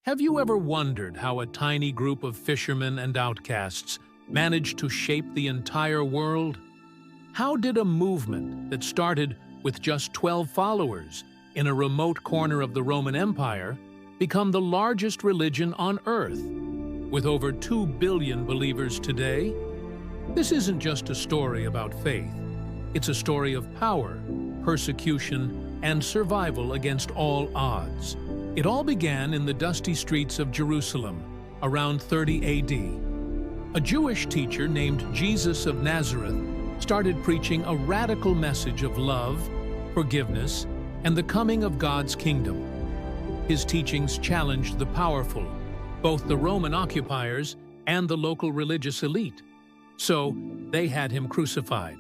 Have you ever wondered how a tiny group of fishermen and outcasts managed to shape the entire world? How did a movement that started with just 12 followers in a remote corner of the Roman Empire become the largest religion on Earth, with over 2 billion believers today? This isn't just a story about faith. It's a story of power, persecution, and survival against all odds. It all began in the dusty streets of Jerusalem, around 30 AD. A Jewish teacher named Jesus of Nazareth started preaching a radical message of love, forgiveness, and the coming of God's kingdom. His teachings challenged the powerful, both the Roman occupiers and the local religious elite. So, they had him crucified.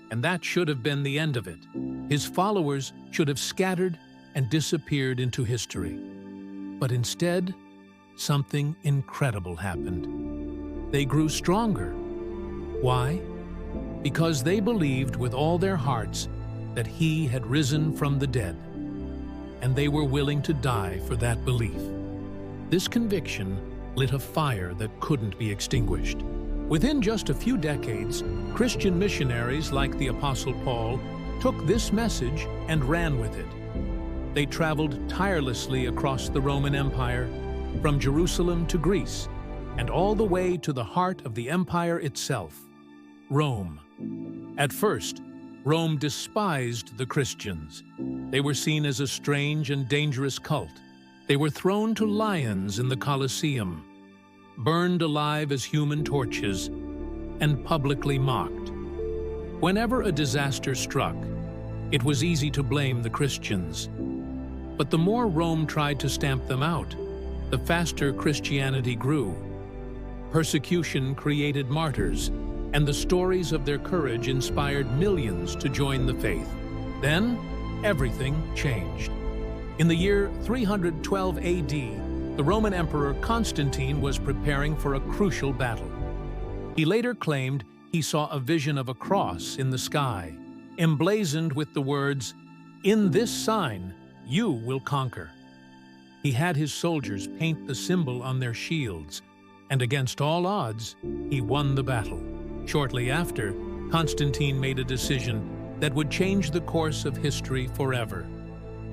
And that should have been the end of it. His followers should have scattered and disappeared into history. But instead, something incredible happened. They grew stronger. Why? Because they believed with all their hearts that he had risen from the dead, and they were willing to die for that belief. This conviction lit a fire that couldn't be extinguished. Within just a few decades, Christian missionaries like the Apostle Paul took this message and ran with it. They traveled tirelessly across the Roman Empire, from Jerusalem to Greece, and all the way to the heart of the empire itself, Rome. At first, Rome despised the Christians. They were seen as a strange and dangerous cult. They were thrown to lions in the Colosseum, burned alive as human torches, and publicly mocked. Whenever a disaster struck, it was easy to blame the Christians. But the more Rome tried to stamp them out, the faster Christianity grew. Persecution created martyrs, and the stories of their courage inspired millions to join the faith. Then, everything changed. In the year 312 AD, the Roman Emperor Constantine was preparing for a crucial battle. He later claimed he saw a vision of a cross in the sky, emblazoned with the words, "In this sign, you will conquer." He had his soldiers paint the symbol on their shields, and against all odds, he won the battle. Shortly after, Constantine made a decision that would change the course of history forever.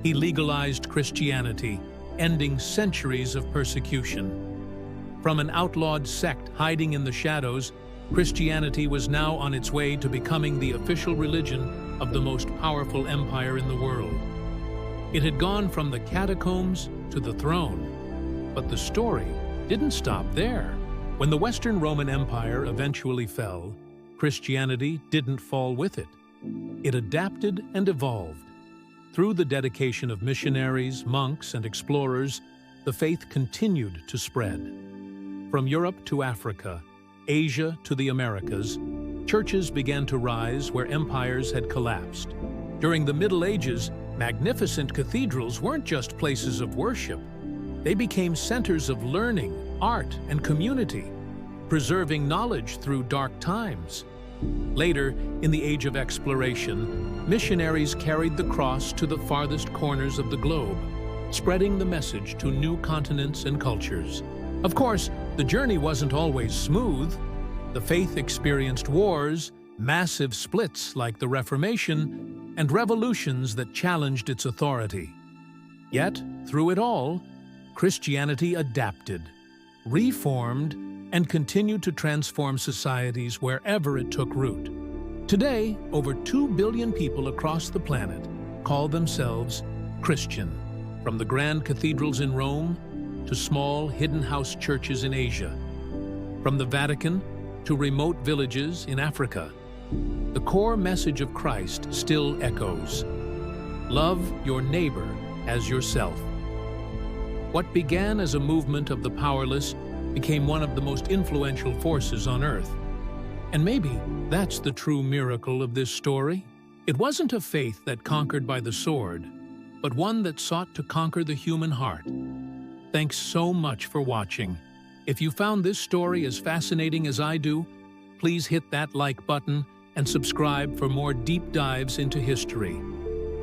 He legalized Christianity, ending centuries of persecution. From an outlawed sect hiding in the shadows, Christianity was now on its way to becoming the official religion of the most powerful empire in the world. It had gone from the catacombs to the throne. But the story didn't stop there. When the Western Roman Empire eventually fell, Christianity didn't fall with it. It adapted and evolved. Through the dedication of missionaries, monks, and explorers, the faith continued to spread. From Europe to Africa, Asia to the Americas, churches began to rise where empires had collapsed. During the Middle Ages, magnificent cathedrals weren't just places of worship. They became centers of learning, art, and community, preserving knowledge through dark times. Later, in the age of exploration, missionaries carried the cross to the farthest corners of the globe, spreading the message to new continents and cultures. Of course, the journey wasn't always smooth. The faith experienced wars, massive splits like the Reformation, and revolutions that challenged its authority. Yet, through it all, Christianity adapted, reformed, and continued to transform societies wherever it took root. Today, over 2 billion people across the planet call themselves Christian, from the grand cathedrals in Rome to small hidden house churches in Asia, from the Vatican to remote villages in Africa. The core message of Christ still echoes: love your neighbor as yourself. What began as a movement of the powerless became one of the most influential forces on Earth. And maybe that's the true miracle of this story. It wasn't a faith that conquered by the sword, but one that sought to conquer the human heart. Thanks so much for watching. If you found this story as fascinating as I do, please hit that like button and subscribe for more deep dives into history.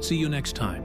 See you next time.